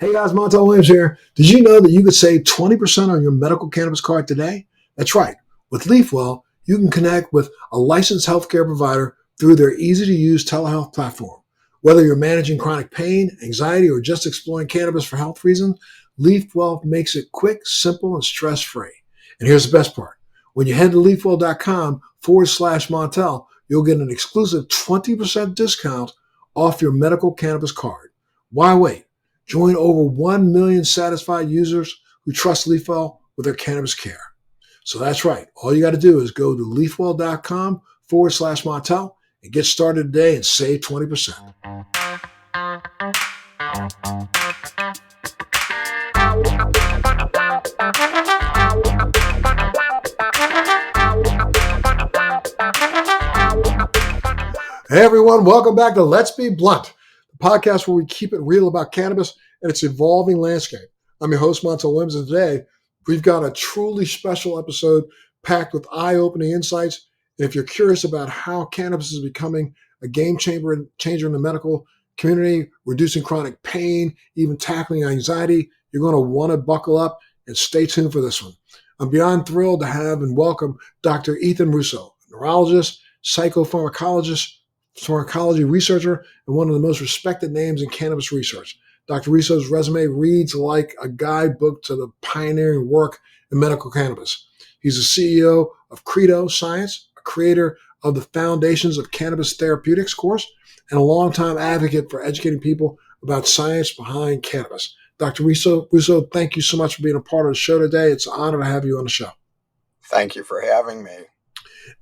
Hey guys, Montel Williams here. Did you know that you could save 20% on your medical cannabis card today? That's right. With Leafwell, you can connect with a licensed healthcare provider through their easy to use telehealth platform. Whether you're managing chronic pain, anxiety, or just exploring cannabis for health reasons, Leafwell makes it quick, simple, and stress free. And here's the best part. When you head to leafwell.com/Montel, you'll get an exclusive 20% discount off your medical cannabis card. Why wait? Join over 1 million satisfied users who trust Leafwell with their cannabis care. So that's right. All you got to do is go to leafwell.com/Montel and get started today and save 20%. Hey everyone, welcome back to Let's Be Blunt, the podcast where we keep it real about cannabis and its evolving landscape. I'm your host, Montel Williams, and today we've got a truly special episode packed with eye-opening insights. And if you're curious about how cannabis is becoming a game changer in the medical community, reducing chronic pain, even tackling anxiety, you're going to want to buckle up and stay tuned for this one. I'm beyond thrilled to have and welcome Dr. Ethan Russo, neurologist, psychopharmacology researcher, and one of the most respected names in cannabis research. Dr. Russo's resume reads like a guidebook to the pioneering work in medical cannabis. He's the CEO of Credo Science, a creator of the Foundations of Cannabis Therapeutics course, and a longtime advocate for educating people about science behind cannabis. Dr. Russo, thank you so much for being a part of the show today. It's an honor to have you on the show. Thank you for having me.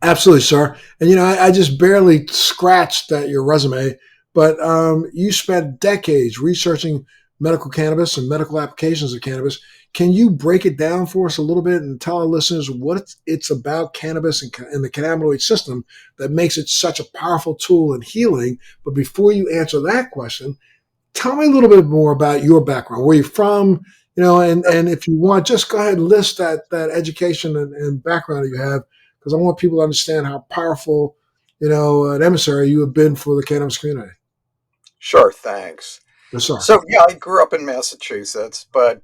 Absolutely, sir. And, I just barely scratched at your resume, but you spent decades researching medical cannabis and medical applications of cannabis. Can you break it down for us a little bit and tell our listeners what it's about cannabis and the cannabinoid system that makes it such a powerful tool in healing? But before you answer that question, tell me a little bit more about your background, where you're from, and if you want, just go ahead and list that education and background that you have, because I want people to understand how powerful, an emissary you have been for the cannabis community. Sure, thanks. Yes, sir. So, I grew up in Massachusetts, but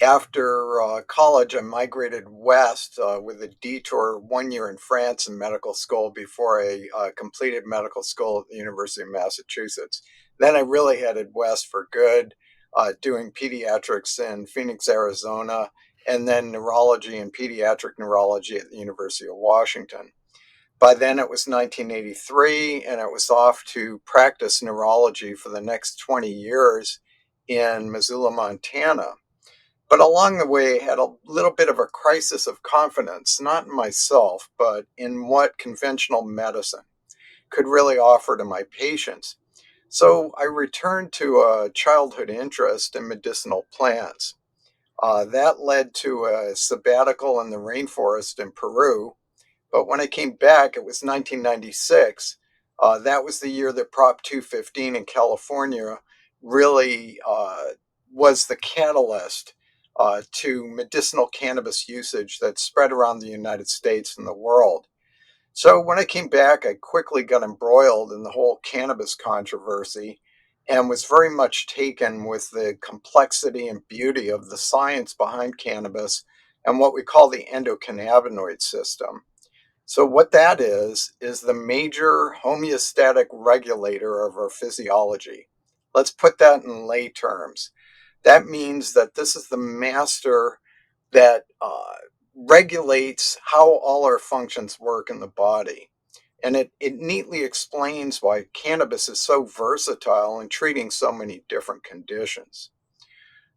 after college, I migrated west with a detour 1 year in France in medical school before I completed medical school at the University of Massachusetts. Then I really headed west for good, doing pediatrics in Phoenix, Arizona, and then neurology and pediatric neurology at the University of Washington. By then it was 1983, and it was off to practice neurology for the next 20 years in Missoula, Montana. But along the way, I had a little bit of a crisis of confidence, not in myself, but in what conventional medicine could really offer to my patients. So I returned to a childhood interest in medicinal plants. That led to a sabbatical in the rainforest in Peru. But when I came back, it was 1996. That was the year that Prop 215 in California really was the catalyst to medicinal cannabis usage that spread around the United States and the world. So when I came back, I quickly got embroiled in the whole cannabis controversy and was very much taken with the complexity and beauty of the science behind cannabis and what we call the endocannabinoid system. So what that is the major homeostatic regulator of our physiology. Let's put that in lay terms. That means that this is the master that regulates how all our functions work in the body. And it neatly explains why cannabis is so versatile in treating so many different conditions.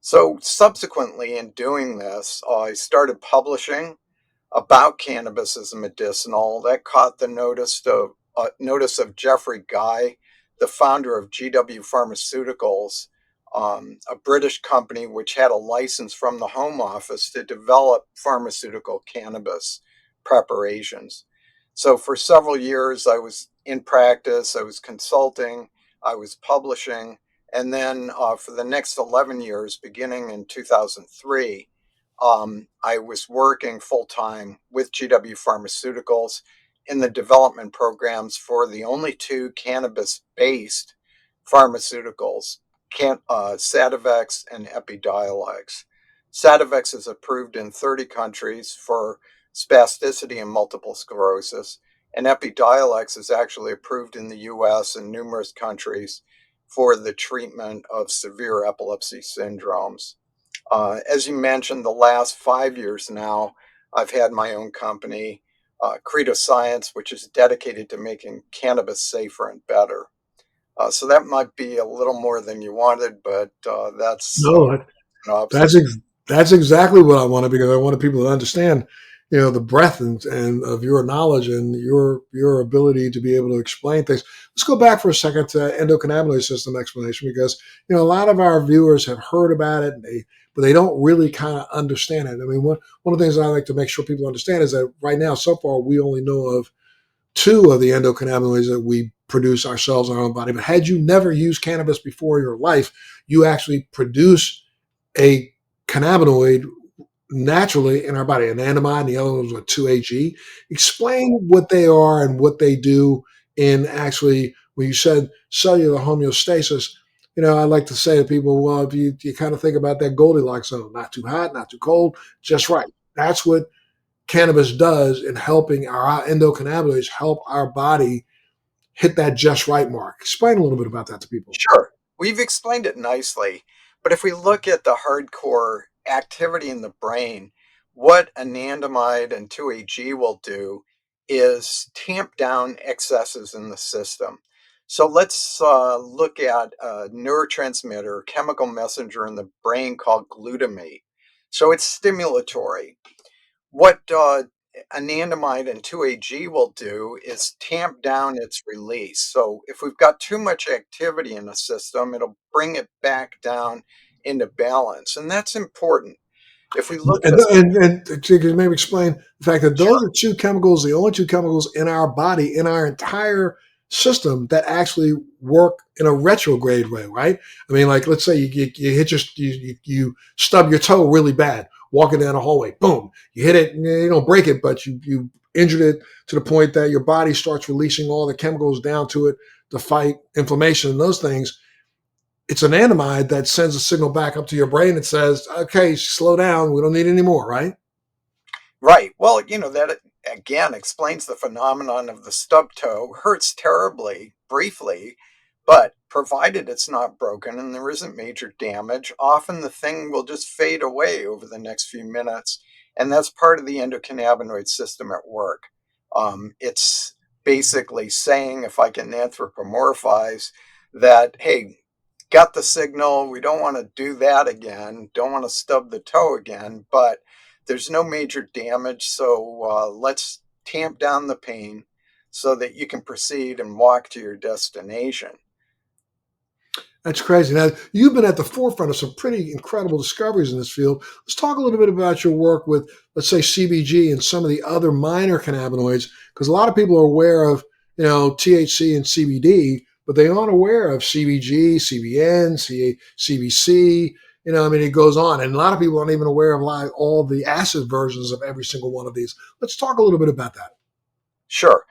So subsequently in doing this, I started publishing about cannabis as a medicinal. That caught the notice of Jeffrey Guy, the founder of GW Pharmaceuticals, a British company which had a license from the Home Office to develop pharmaceutical cannabis preparations. So for several years, I was in practice, I was consulting, I was publishing, and then for the next 11 years, beginning in 2003, I was working full time with GW Pharmaceuticals in the development programs for the only two cannabis based pharmaceuticals, Sativex and Epidiolex. Sativex is approved in 30 countries for spasticity and multiple sclerosis, and Epidiolex is actually approved in the US and numerous countries for the treatment of severe epilepsy syndromes. As you mentioned, the last 5 years now, I've had my own company, Credo Science, which is dedicated to making cannabis safer and better. So that might be a little more than you wanted, but that's No, That's synopsis. ex- that's exactly what I wanted because I wanted people to understand, the breadth and of your knowledge and your ability to be able to explain things. Let's go back for a second to endocannabinoid system explanation because a lot of our viewers have heard about it, but they don't really kind of understand it. I mean, one of the things I like to make sure people understand is that right now, so far, we only know of two of the endocannabinoids that we produce ourselves in our own body. But had you never used cannabis before in your life, you actually produce a cannabinoid naturally in our body, an anandamide, and the other one was with 2-AG. Explain what they are and what they do in actually, when you said cellular homeostasis, I like to say to people, well, if you kind of think about that Goldilocks zone, not too hot, not too cold, just right. That's what cannabis does in helping our endocannabinoids help our body hit that just right mark. Explain a little bit about that to people. Sure, we've explained it nicely, but if we look at the hardcore activity in the brain, what anandamide and 2-AG will do is tamp down excesses in the system. So let's look at a neurotransmitter, chemical messenger in the brain called glutamate. So it's stimulatory. What anandamide and 2-AG will do is tamp down its release. So if we've got too much activity in the system, it'll bring it back down into balance. And that's important. If we look at And, a to maybe explain the fact that those sure, are two chemicals, the only two chemicals in our body, in our entire system that actually work in a retrograde way, right? I mean, like let's say you hit you stub your toe really bad walking down a hallway, boom, you hit it, and you don't break it, but you injured it to the point that your body starts releasing all the chemicals down to it to fight inflammation and those things. It's an anandamide that sends a signal back up to your brain that says, okay, slow down. We don't need any more, right? right. Well, that again explains the phenomenon of the stub toe. Hurts terribly, briefly, but provided it's not broken and there isn't major damage, often the thing will just fade away over the next few minutes. And that's part of the endocannabinoid system at work. It's basically saying, if I can anthropomorphize, that, hey, got the signal. We don't want to do that again. Don't want to stub the toe again, but there's no major damage. So let's tamp down the pain so that you can proceed and walk to your destination. That's crazy. Now, you've been at the forefront of some pretty incredible discoveries in this field. Let's talk a little bit about your work with, let's say, CBG and some of the other minor cannabinoids, because a lot of people are aware of, THC and CBD, but they aren't aware of CBG, CBN, CBC. I mean, it goes on. And a lot of people aren't even aware of like all the acid versions of every single one of these. Let's talk a little bit about that. Sure.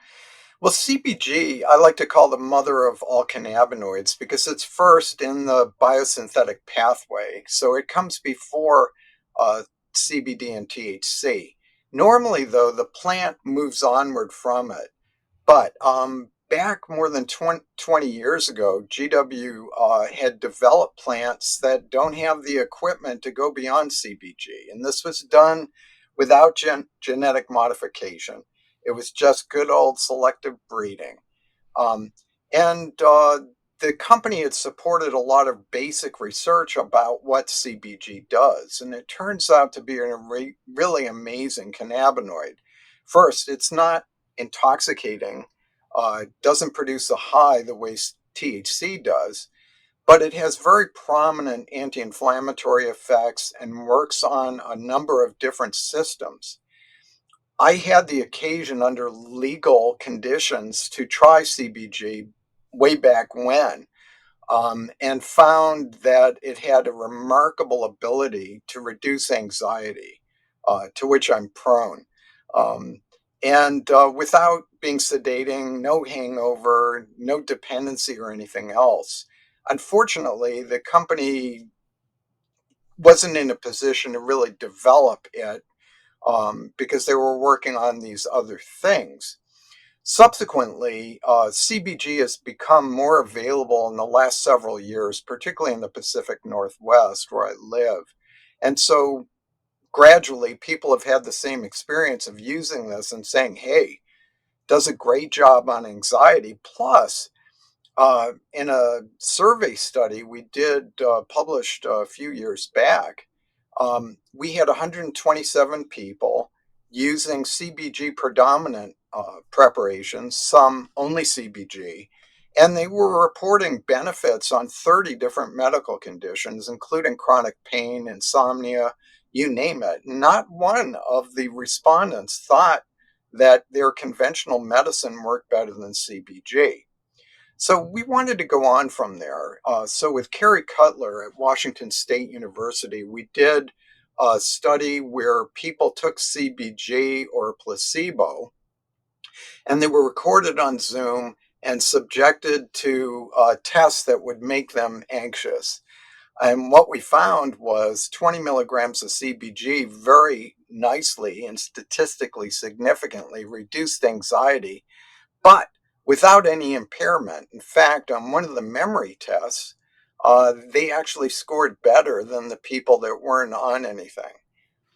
Well, CBG, I like to call the mother of all cannabinoids because it's first in the biosynthetic pathway. So it comes before uh, CBD and THC. Normally, though, the plant moves onward from it. But back more than 20 years ago, GW had developed plants that don't have the equipment to go beyond CBG. And this was done without genetic modification. It was just good old selective breeding. Um, and the company had supported a lot of basic research about what CBG does. And it turns out to be a really amazing cannabinoid. First, it's not intoxicating, doesn't produce a high the way THC does, but it has very prominent anti inflammatory effects and works on a number of different systems. I had the occasion under legal conditions to try CBG way back when, and found that it had a remarkable ability to reduce anxiety, to which I'm prone. Um, and without being sedating, no hangover, no dependency or anything else. Unfortunately, the company wasn't in a position to really develop it because they were working on these other things. Subsequently, CBG has become more available in the last several years, particularly in the Pacific Northwest where I live. And so gradually, people have had the same experience of using this and saying, hey, does a great job on anxiety. Plus, in a survey study we did published a few years back, we had 127 people using CBG predominant preparations, some only CBG, and they were reporting benefits on 30 different medical conditions, including chronic pain, insomnia, you name it. Not one of the respondents thought that their conventional medicine worked better than CBG. So we wanted to go on from there. So with Kerry Cutler at Washington State University, we did a study where people took CBG or a placebo, and they were recorded on Zoom and subjected to tests that would make them anxious. And what we found was 20 milligrams of CBG very nicely and statistically significantly reduced anxiety, but without any impairment. In fact, on one of the memory tests, they actually scored better than the people that weren't on anything.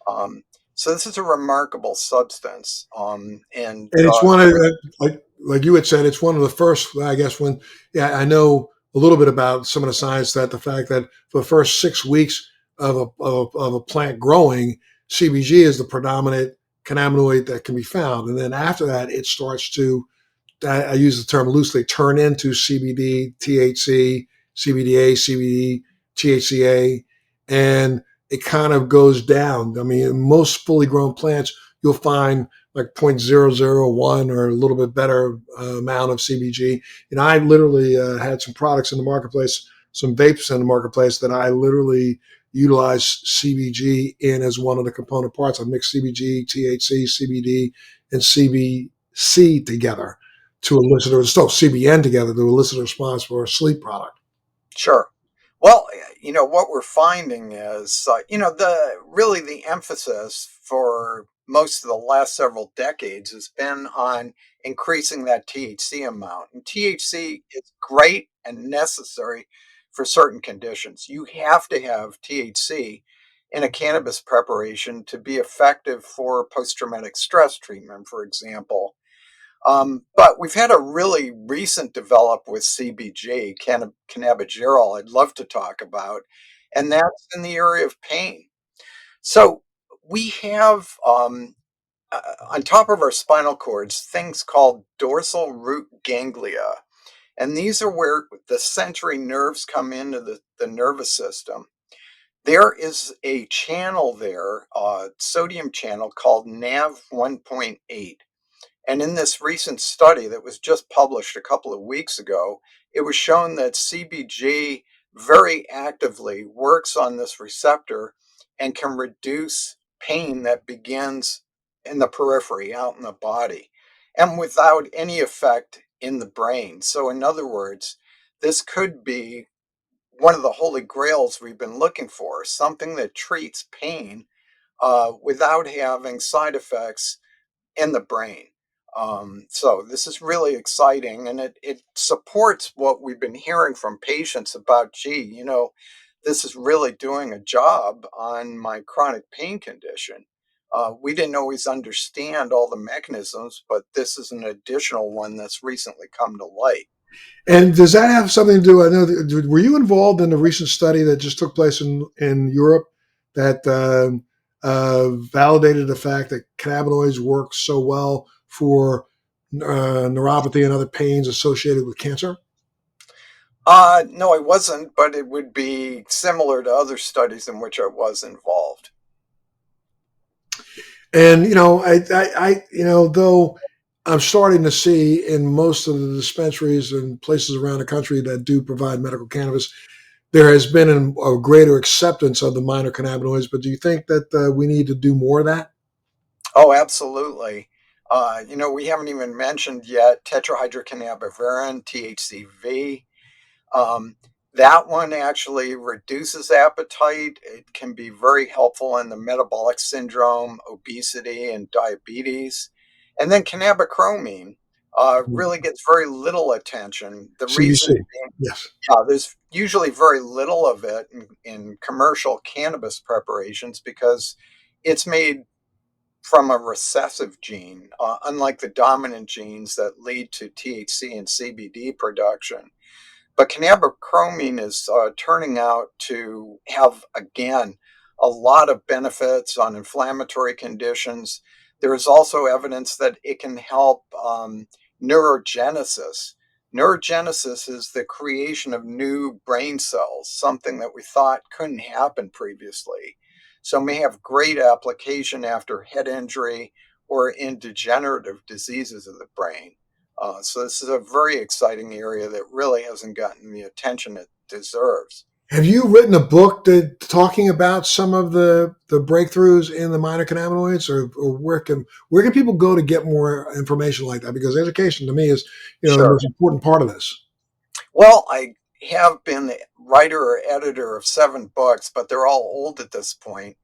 Um, so this is a remarkable substance, and And it's one of like you had said, it's one of the first. I guess when I know a little bit about some of the science that the fact that for the first 6 weeks of a plant growing, CBG is the predominant cannabinoid that can be found, and then after that, it starts to I use the term loosely, turn into CBD, THC, CBDA, CBD, THCA, and it kind of goes down. I mean, in most fully grown plants, you'll find like 0.001 or a little bit better amount of CBG. And I literally had some products in the marketplace, some vapes in the marketplace that I literally utilize CBG in as one of the component parts. I mix CBG, THC, CBD, and CBC together to elicit, or still CBN together to elicit a response for a sleep product. sure. Well, what we're finding is, the really the emphasis for most of the last several decades has been on increasing that THC amount. And THC is great and necessary for certain conditions. You have to have THC in a cannabis preparation to be effective for post-traumatic stress treatment, for example. But we've had a really recent develop with CBG, cannabigerol, I'd love to talk about, and that's in the area of pain. So we have on top of our spinal cords things called dorsal root ganglia, and these are where the sensory nerves come into the nervous system. There is a channel there, sodium channel called NAV 1.8. And in this recent study that was just published a couple of weeks ago, it was shown that CBG very actively works on this receptor and can reduce pain that begins in the periphery, out in the body, and without any effect in the brain. So, in other words, this could be one of the holy grails we've been looking for, something that treats pain without having side effects in the brain. So this is really exciting, and it supports what we've been hearing from patients about, gee, this is really doing a job on my chronic pain condition. We didn't always understand all the mechanisms, but this is an additional one that's recently come to light. And does that have something to do? I know. Were you involved in the recent study that just took place in Europe that validated the fact that cannabinoids work so well for neuropathy and other pains associated with cancer? No, I wasn't, but it would be similar to other studies in which I was involved. And though I'm starting to see in most of the dispensaries and places around the country that do provide medical cannabis, there has been a greater acceptance of the minor cannabinoids. But do you think that we need to do more of that? Oh, absolutely. We haven't even mentioned yet tetrahydrocannabivarin, THCV. Um, That one actually reduces appetite. It can be very helpful in the metabolic syndrome, obesity, and diabetes. And then cannabichromene really gets very little attention. The reason CBC. being, Yes. there's usually very little of it in commercial cannabis preparations because it's made from a recessive gene, unlike the dominant genes that lead to THC and CBD production. But cannabichromene is turning out to have, again, a lot of benefits on inflammatory conditions. There is also evidence that it can help neurogenesis. Neurogenesis is the creation of new brain cells, something that we thought couldn't happen previously. So, may have great application after head injury or in degenerative diseases of the brain. So this is a very exciting area that really hasn't gotten the attention it deserves. Have you written a book that talking about some of the breakthroughs in the minor cannabinoids, or where can people go to get more information like that? Because education to me is the Sure. most important part of this. Well, I have been the writer or editor of 7 books, but they're all old at this point.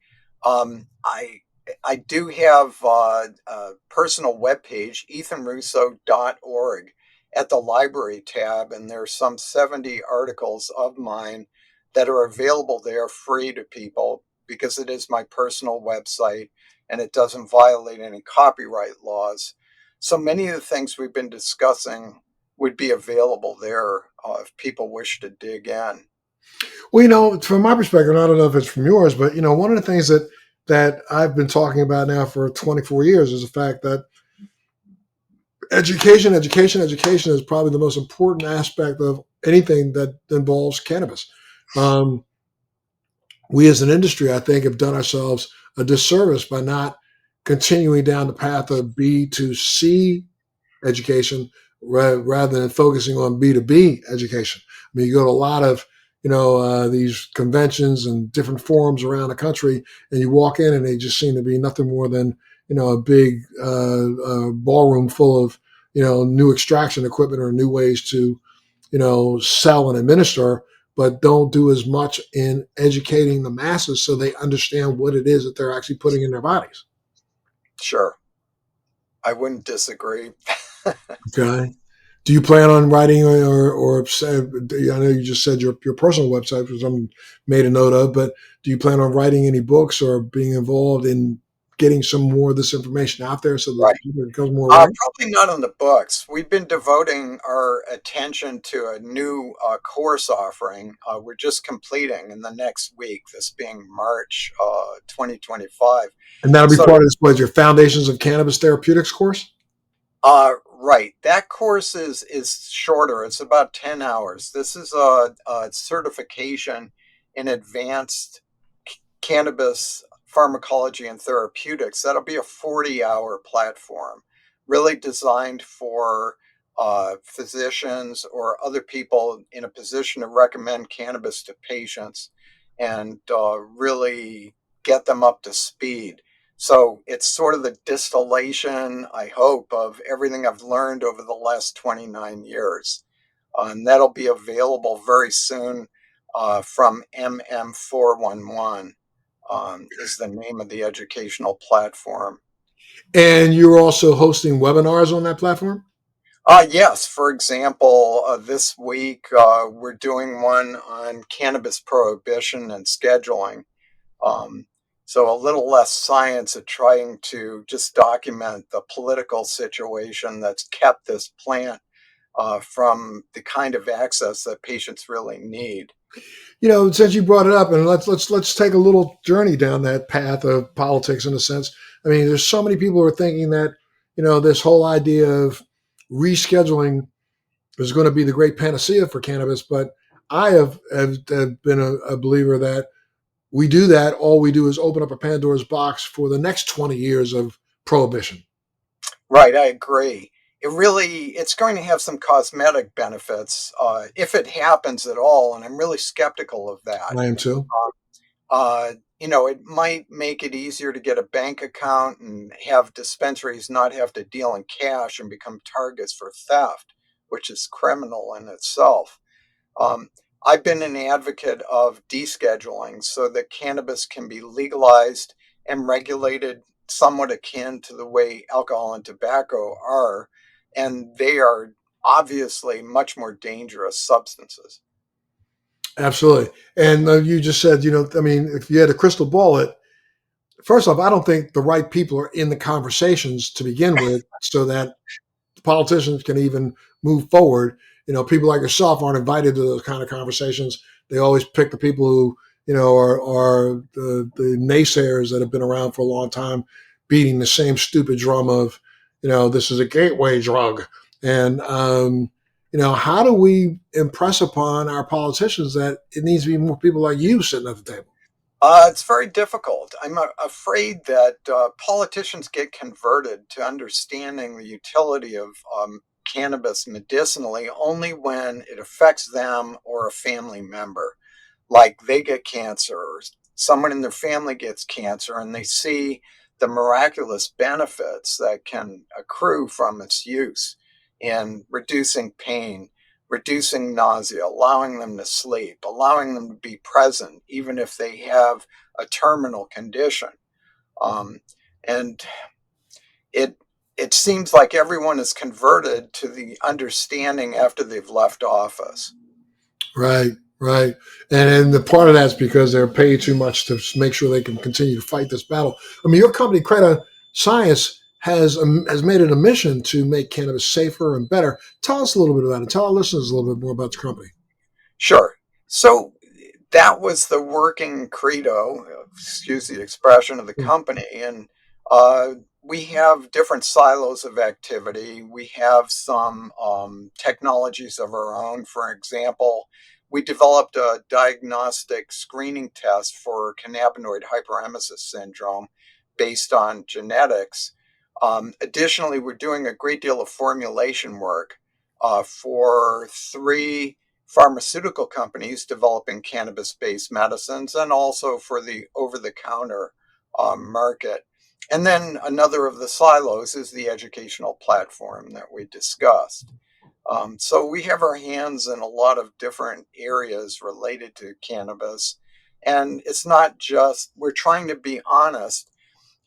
I do have a personal webpage, ethanrusso.org, at the library tab, and there's some 70 articles of mine that are available there free to people because it is my personal website and it doesn't violate any copyright laws. So many of the things we've been discussing would be available there if people wish to dig in. Well, from my perspective, I don't know if it's from yours, but one of the things that I've been talking about now for 24 years is the fact that education is probably the most important aspect of anything that involves cannabis. Um, we as an industry, I think, have done ourselves a disservice by not continuing down the path of B2C education rather than focusing on B2B education. I mean, you go to a lot of these conventions and different forums around the country, and you walk in, and they just seem to be nothing more than a big ballroom full of new extraction equipment or new ways to sell and administer, but don't do as much in educating the masses so they understand what it is that they're actually putting in their bodies. Sure, I wouldn't disagree. Okay. Do you plan on writing or say, I know you just said your personal website, which I'm made a note of, but do you plan on writing any books or being involved in getting some more of this information out there so that Right. it becomes more aware? Probably not on the books. We've been devoting our attention to a new course offering. We're just completing in the next week, this being March 2025. And that'll be So, part of this, was your Foundations of Cannabis Therapeutics course? right, that course is shorter. It's about 10 hours. This is a certification in advanced cannabis pharmacology and therapeutics. That'll be a 40-hour platform, really designed for physicians or other people in a position to recommend cannabis to patients and really get them up to speed. So it's sort of the distillation, I hope, of everything I've learned over the last 29 years. And that'll be available very soon from MM411 is the name of the educational platform. And you're also hosting webinars on that platform? Yes, for example, this week we're doing one on cannabis prohibition and scheduling. Um, so a little less science at trying to just document the political situation that's kept this plant from the kind of access that patients really need. Since you brought it up, and let's take a little journey down that path of politics in a sense. I mean, there's so many people who are thinking that this whole idea of rescheduling is going to be the great panacea for cannabis, but I have been a believer that we do that. All we do is open up a Pandora's box for the next 20 years of prohibition. Right, I agree. It's going to have some cosmetic benefits if it happens at all, and I'm really skeptical of that. I am too. It might make it easier to get a bank account and have dispensaries not have to deal in cash and become targets for theft, which is criminal in itself. Um, I've been an advocate of descheduling so that cannabis can be legalized and regulated somewhat akin to the way alcohol and tobacco are. And they are obviously much more dangerous substances. Absolutely. And you just said, I mean, if you had a crystal ball, first off, I don't think the right people are in the conversations to begin with, so that politicians can even move forward. People like yourself aren't invited to those kind of conversations. They always pick the people who, are the naysayers that have been around for a long time, beating the same stupid drum of, this is a gateway drug. And, how do we impress upon our politicians that it needs to be more people like you sitting at the table? It's very difficult. I'm afraid that politicians get converted to understanding the utility of cannabis medicinally only when it affects them or a family member. Like they get cancer, or someone in their family gets cancer, and they see the miraculous benefits that can accrue from its use in reducing pain, reducing nausea, allowing them to sleep, allowing them to be present, even if they have a terminal condition. Um, and it it seems like everyone is converted to the understanding after they've left office. Right, right. And the part of that's because they're paid too much to make sure they can continue to fight this battle. I mean, your company, Credo Science, has made it a mission to make cannabis safer and better. Tell us a little bit about it. Tell our listeners a little bit more about the company. Sure. So that was the working credo, excuse the expression, of the Hmm. company. And uh, we have different silos of activity. We have some technologies of our own. For example, we developed a diagnostic screening test for cannabinoid hyperemesis syndrome based on genetics. Additionally, we're doing a great deal of formulation work for three pharmaceutical companies developing cannabis based medicines and also for the over the counter market. And then another of the silos is the educational platform that we discussed. So we have our hands in a lot of different areas related to cannabis. And it's not just, we're trying to be honest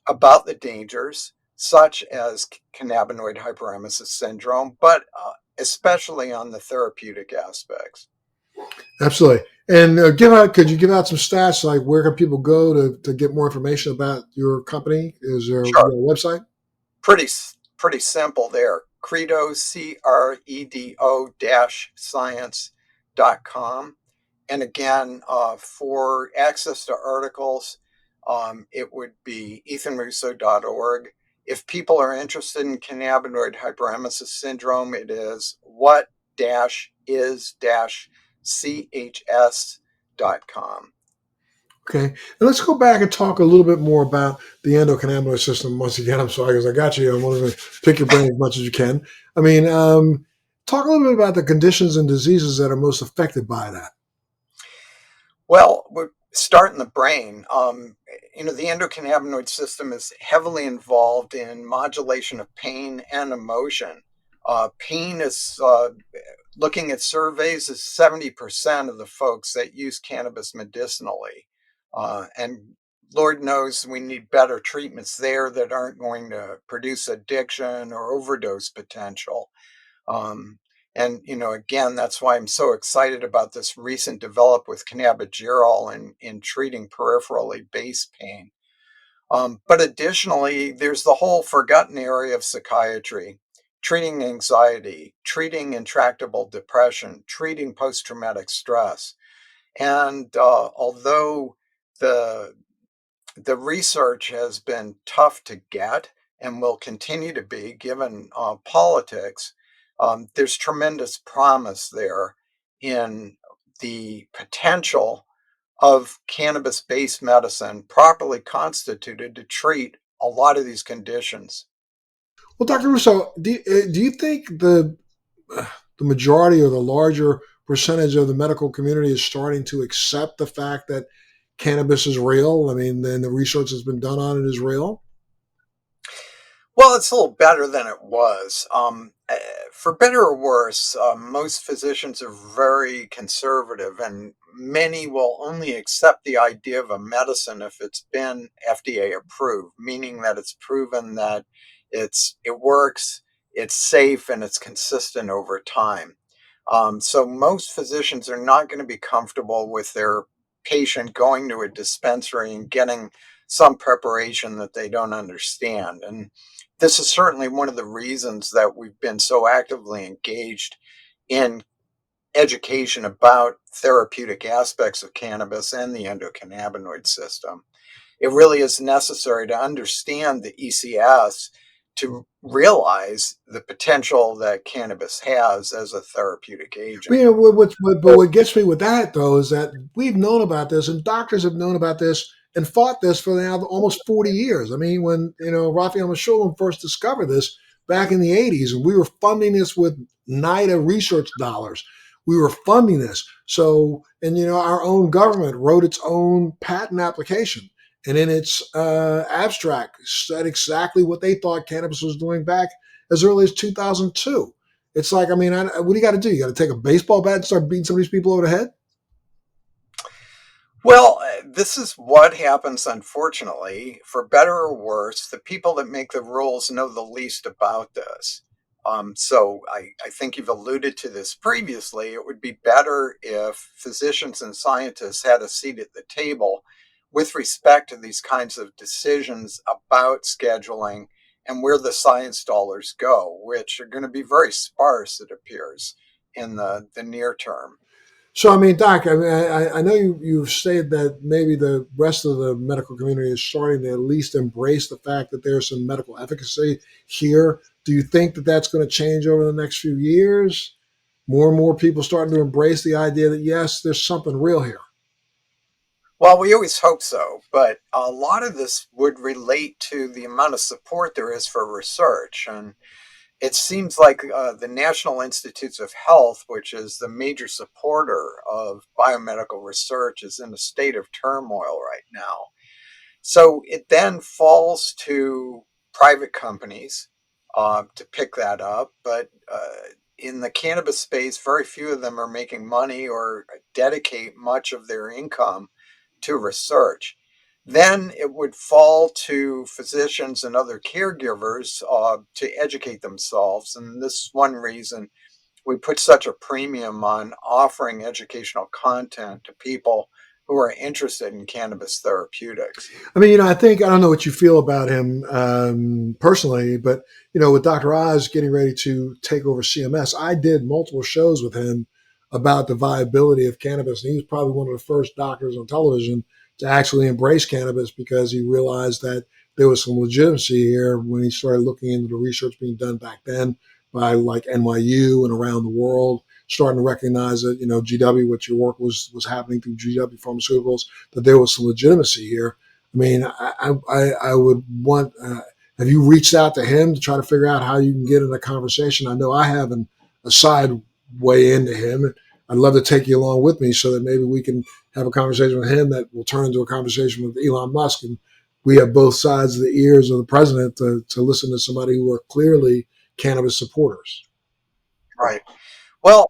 about the dangers, such as cannabinoid hyperemesis syndrome, but especially on the therapeutic aspects. Absolutely. And could you give out some stats, like where can people go to get more information about your company? Is there Sure. a website? Pretty simple there. Credo, Credo dash science.com. And again, for access to articles, it would be ethanrusso.org. If people are interested in cannabinoid hyperemesis syndrome, it is what dash is dash chs.com. Okay. And let's go back and talk a little bit more about the endocannabinoid system. Once again, I'm sorry because I got you. I want to pick your brain as much as you can. I mean, talk a little bit about the conditions and diseases that are most affected by that. Well, we're starting the brain. The endocannabinoid system is heavily involved in modulation of pain and emotion. Pain is, looking at surveys, is 70% of the folks that use cannabis medicinally. And Lord knows we need better treatments there that aren't going to produce addiction or overdose potential. Um, again, that's why I'm so excited about this recent develop with cannabigerol in treating peripherally based pain. But additionally, there's the whole forgotten area of psychiatry, treating anxiety, treating intractable depression, treating post traumatic stress. And although the the research has been tough to get and will continue to be given politics. There's tremendous promise there in the potential of cannabis based medicine properly constituted to treat a lot of these conditions. Well, Dr. Russo, do you think the majority or the larger percentage of the medical community is starting to accept the fact that cannabis is real? I mean, then the research that's been done on it is real. Well, it's a little better than it was. For better or worse, most physicians are very conservative, and many will only accept the idea of a medicine if it's been FDA approved, meaning that it's proven that it works, it's safe, and it's consistent over time. So most physicians are not going to be comfortable with their patient going to a dispensary and getting some preparation that they don't understand. And this is certainly one of the reasons that we've been so actively engaged in education about therapeutic aspects of cannabis and the endocannabinoid system. It really is necessary to understand the ECS to realize the potential that cannabis has as a therapeutic But, agent. but what gets me with that, though, is that we've known about this and doctors have known about this and fought this for now almost 40 years. I mean, when, Raphael Mechoulam first discovered this back in the 80s, and we were funding this with NIDA research dollars. We were funding this. So, and, our own government wrote its own patent application. And in its abstract, said exactly what they thought cannabis was doing back as early as 2002. It's like, I mean, what do you got to do? You got to take a baseball bat and start beating some of these people over the head? Well, this is what happens, unfortunately. For better or worse, the people that make the rules know the least about this. So I think you've alluded to this previously. It would be better if physicians and scientists had a seat at the table with respect to these kinds of decisions about scheduling and where the science dollars go, which are going to be very sparse, it appears, in the near term. So, I mean, Doc, I mean, I know you've stated that maybe the rest of the medical community is starting to at least embrace the fact that there's some medical efficacy here. Do you think that that's going to change over the next few years? More and more people starting to embrace the idea that, yes, there's something real here. Well, we always hope so, but a lot of this would relate to the amount of support there is for research. And it seems like the National Institutes of Health, which is the major supporter of biomedical research, is in a state of turmoil right now. So it then falls to private companies to pick that up. But in the cannabis space, very few of them are making money or dedicate much of their income to research. Then it would fall to physicians and other caregivers to educate themselves. And this is one reason we put such a premium on offering educational content to people who are interested in cannabis therapeutics. I mean, I don't know what you feel about him personally, but, with Dr. Oz getting ready to take over CMS, I did multiple shows with him about the viability of cannabis. And he was probably one of the first doctors on television to actually embrace cannabis because he realized that there was some legitimacy here when he started looking into the research being done back then by like NYU and around the world, starting to recognize that, GW, what your work was happening through GW Pharmaceuticals, that there was some legitimacy here. I mean, I would want. Have you reached out to him to try to figure out how you can get in a conversation? I know I have a side way into him. I'd love to take you along with me so that maybe we can have a conversation with him that will turn into a conversation with Elon Musk, and we have both sides of the ears of the president to listen to somebody who are clearly cannabis supporters. Right. Well,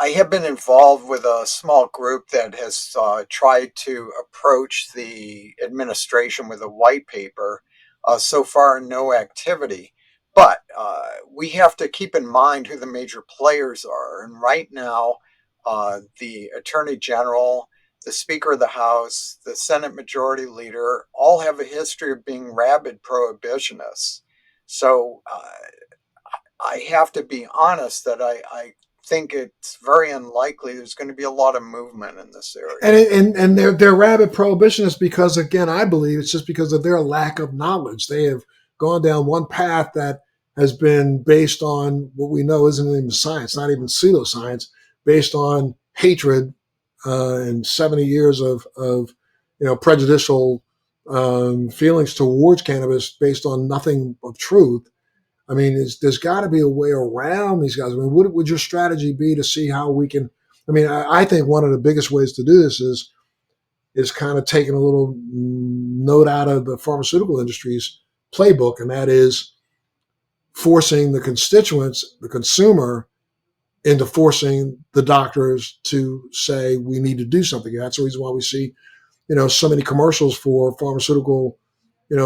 I have been involved with a small group that has tried to approach the administration with a white paper. So far, no activity. But we have to keep in mind who the major players are. And right now, the Attorney General, the Speaker of the House, the Senate Majority Leader all have a history of being rabid prohibitionists. So I have to be honest that I think it's very unlikely there's going to be a lot of movement in this And area. they're rabid prohibitionists because, again, I believe it's just because of their lack of knowledge. They have gone down one path that has been based on what we know isn't even science, not even pseudoscience, based on hatred and 70 years of prejudicial feelings towards cannabis based on nothing of truth. I mean, there's got to be a way around these guys. I mean, what would your strategy be to see how we can? I mean, I think one of the biggest ways to do this is kind of taking a little note out of the pharmaceutical industry's playbook, and that is forcing the constituents, the consumer, into forcing the doctors to say we need to do something. That's the reason why we see, so many commercials for pharmaceutical,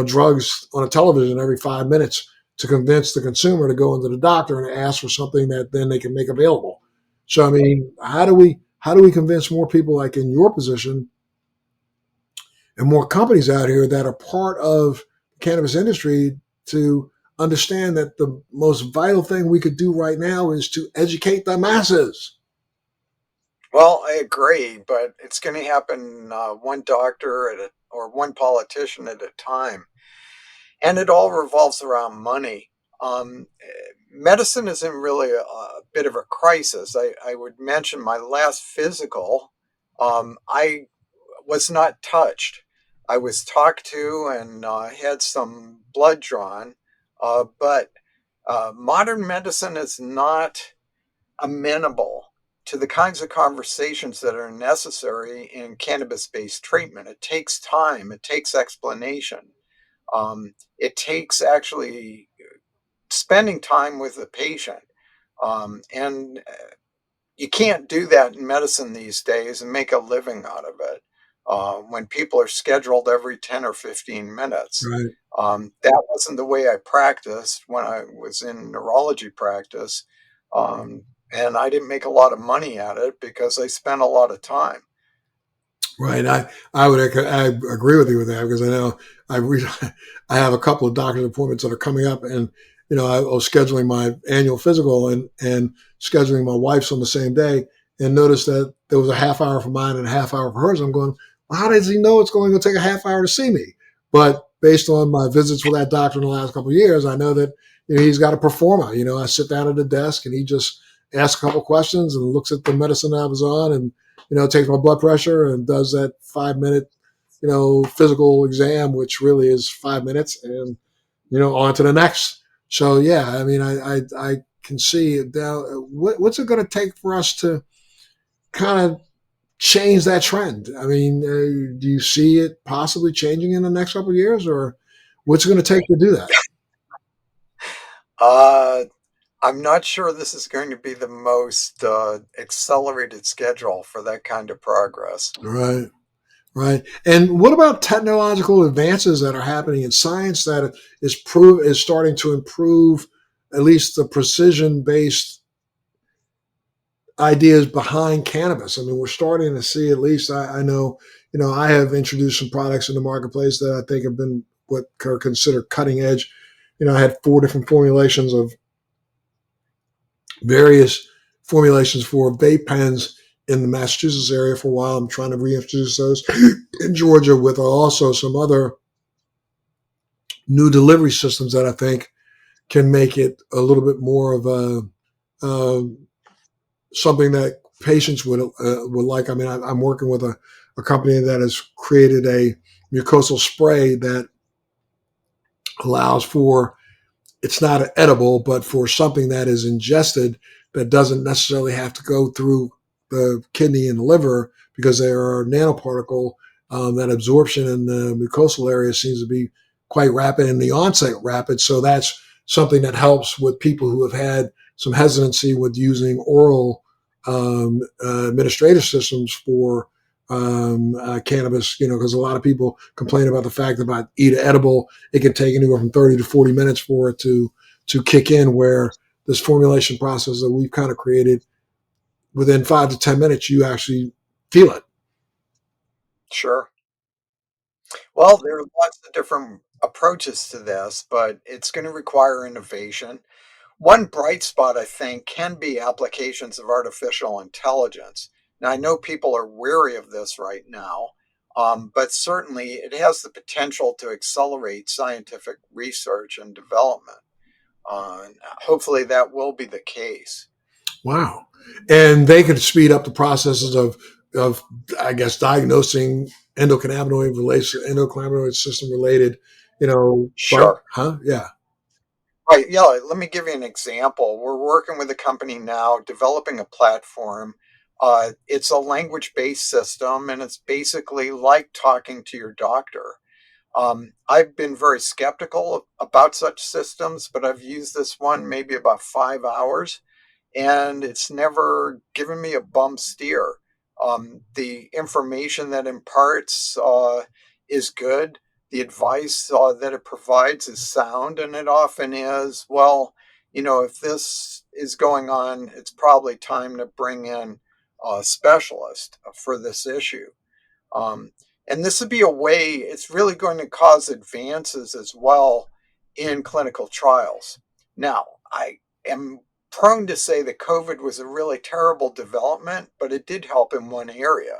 drugs on a television every 5 minutes to convince the consumer to go into the doctor and ask for something that then they can make available. So I mean, how do we convince more people like in your position and more companies out here that are part of the cannabis industry to understand that the most vital thing we could do right now is to educate the masses? Well, I agree, but it's going to happen one doctor at a or one politician at a time, and it all revolves around money. Medicine is in really a bit of a crisis. I would mention my last physical. I was not touched. I was talked to and had some blood drawn, but modern medicine is not amenable to the kinds of conversations that are necessary in cannabis based treatment. It takes time, it takes explanation, it takes actually spending time with the patient. And you can't do that in medicine these days and make a living out of it when people are scheduled every 10 or 15 minutes. Right. That wasn't the way I practiced when I was in neurology practice. Um, and I didn't make a lot of money at it because I spent a lot of time. Right. I agree with you with that because I know I re- I have a couple of doctor's appointments that are coming up, and I was scheduling my annual physical and scheduling my wife's on the same day, and noticed that there was a half hour for mine and a half hour for hers. I'm going, well, how does he know it's going to take a half hour to see me? But based on my visits with that doctor in the last couple of years, I know that he's got a performer. I sit down at the desk and he just asks a couple of questions and looks at the medicine I was on and takes my blood pressure and does that 5 minute, physical exam, which really is 5 minutes, and on to the next. So yeah, I mean, I can see now. What's it going to take for us to kind of change that trend? I mean, do you see it possibly changing in the next couple of years, or what's it going to take to do that? Uh, I'm not sure this is going to be the most accelerated schedule for that kind of progress. Right. Right. And what about technological advances that are happening in science that is starting to improve at least the precision based ideas behind cannabis? I mean, we're starting to see at least I know, I have introduced some products in the marketplace that I think have been what are considered cutting edge. I had 4 different formulations of various formulations for vape pens in the Massachusetts area for a while. I'm trying to reintroduce those in Georgia with also some other new delivery systems that I think can make it a little bit more of a something that patients would like. I mean, I'm working with a company that has created a mucosal spray that allows for it's not an edible, but for something that is ingested that doesn't necessarily have to go through the kidney and the liver because they are nanoparticle. That absorption in the mucosal area seems to be quite rapid and the onset rapid. So that's something that helps with people who have had some hesitancy with using oral administrative systems for cannabis, because a lot of people complain about the fact that if I eat an edible, it can take anywhere from 30 to 40 minutes for it to kick in, where this formulation process that we've kind of created, within 5 to 10 minutes, you actually feel it. Sure. Well, there are lots of different approaches to this, but it's going to require innovation. One bright spot, I think, can be applications of artificial intelligence. Now, I know people are weary of this right now, but certainly it has the potential to accelerate scientific research and development. And hopefully, that will be the case. Wow. And they could speed up the processes of I guess, diagnosing endocannabinoid system related, but, Sure. huh? Yeah. Right. Yeah. Let me give you an example. We're working with a company now developing a platform. It's a language based system, and it's basically like talking to your doctor. I've been very skeptical about such systems, but I've used this one maybe about 5 hours, and it's never given me a bum steer. The information that imparts is good. The advice that it provides is sound, and it often is. Well, if this is going on, it's probably time to bring in a specialist for this issue. Um, and this would be a way, it's really going to cause advances as well in clinical trials. Now, I am prone to say that COVID was a really terrible development, but it did help in one area,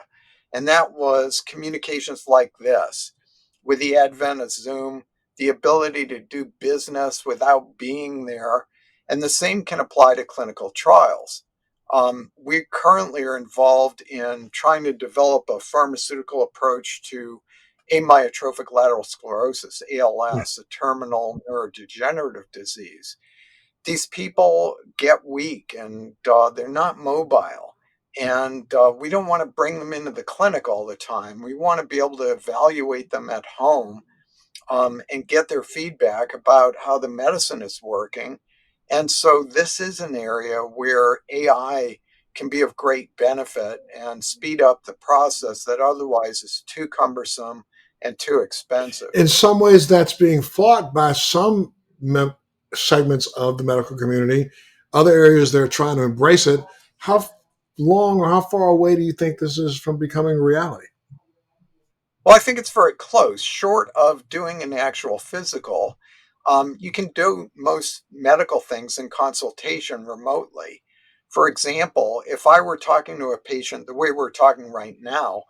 and that was communications like this. With the advent of Zoom, the ability to do business without being there, and the same can apply to clinical trials. We currently are involved in trying to develop a pharmaceutical approach to amyotrophic lateral sclerosis, ALS, a terminal neurodegenerative disease. These people get weak and they're not mobile. And we don't want to bring them into the clinic all the time. We want to be able to evaluate them at home and get their feedback about how the medicine is working. And so this is an area where AI can be of great benefit and speed up the process that otherwise is too cumbersome and too expensive. In some ways, that's being fought by some segments of the medical community. Other areas, they're trying to embrace it. How long or how far away do you think this is from becoming a reality? Well, I think it's very close. Short of doing an actual physical, you can do most medical things in consultation remotely. For example, if I were talking to a patient the way we're talking right now,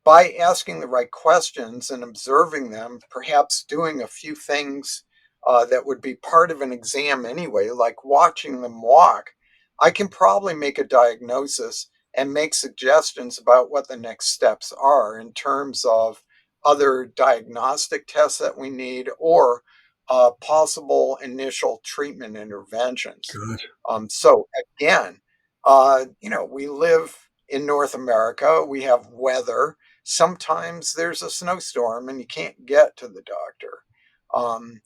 by asking the right questions and observing them, perhaps doing a few things that would be part of an exam anyway, like watching them walk, I can probably make a diagnosis and make suggestions about what the next steps are in terms of other diagnostic tests that we need or possible initial treatment interventions. Good. So again, we live in North America. We have weather. Sometimes there's a snowstorm and you can't get to the doctor. Um,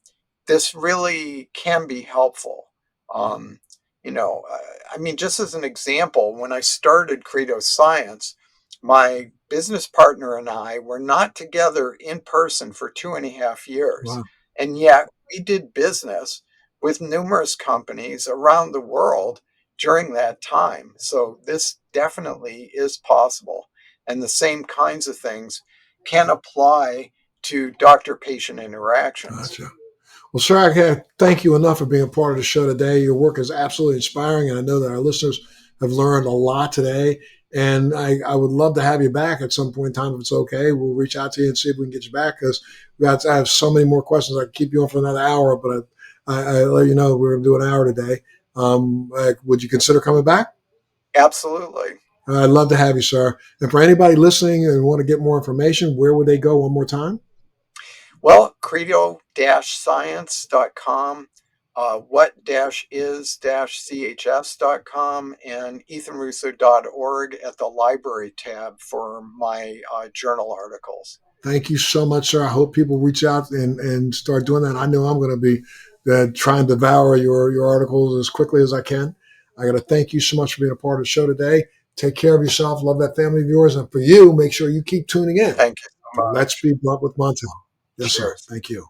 this really can be helpful. Um, I mean, just as an example, when I started Credo Science, my business partner and I were not together in person for 2.5 years. Wow. And yet we did business with numerous companies around the world during that time. So this definitely is possible. And the same kinds of things can apply to doctor-patient interactions. Gotcha. Well, sir, I can't thank you enough for being a part of the show today. Your work is absolutely inspiring, and I know that our listeners have learned a lot today. And I would love to have you back at some point in time if it's okay. We'll reach out to you and see if we can get you back because I have so many more questions. I could keep you on for another hour, but I let you know we're going to do an hour today. Would you consider coming back? Absolutely. I'd love to have you, sir. And for anybody listening and want to get more information, where would they go one more time? Well, credo-science.com, what-is-chs.com, and ethanrusso.org at the library tab for my journal articles. Thank you so much, sir. I hope people reach out and start doing that. I know I'm going to be trying to devour your articles as quickly as I can. I got to thank you so much for being a part of the show today. Take care of yourself. Love that family of yours. And for you, make sure you keep tuning in. Thank you so much. Let's Be Blunt with Montel. Yes, Cheers. sir. Thank you.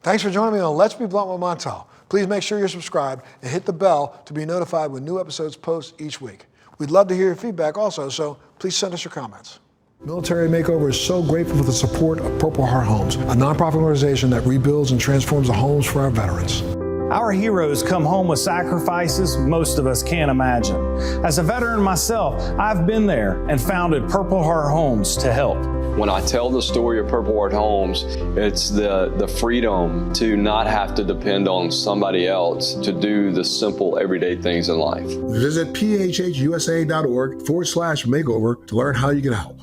Thanks for joining me on Let's Be Blunt with Montel. Please make sure you're subscribed and hit the bell to be notified when new episodes post each week. We'd love to hear your feedback also, so please send us your comments. Military Makeover is so grateful for the support of Purple Heart Homes, a nonprofit organization that rebuilds and transforms the homes for our veterans. Our heroes come home with sacrifices most of us can't imagine. As a veteran myself, I've been there and founded Purple Heart Homes to help. When I tell the story of Purple Heart Homes, it's the freedom to not have to depend on somebody else to do the simple everyday things in life. Visit phhusa.org/makeover to learn how you can help.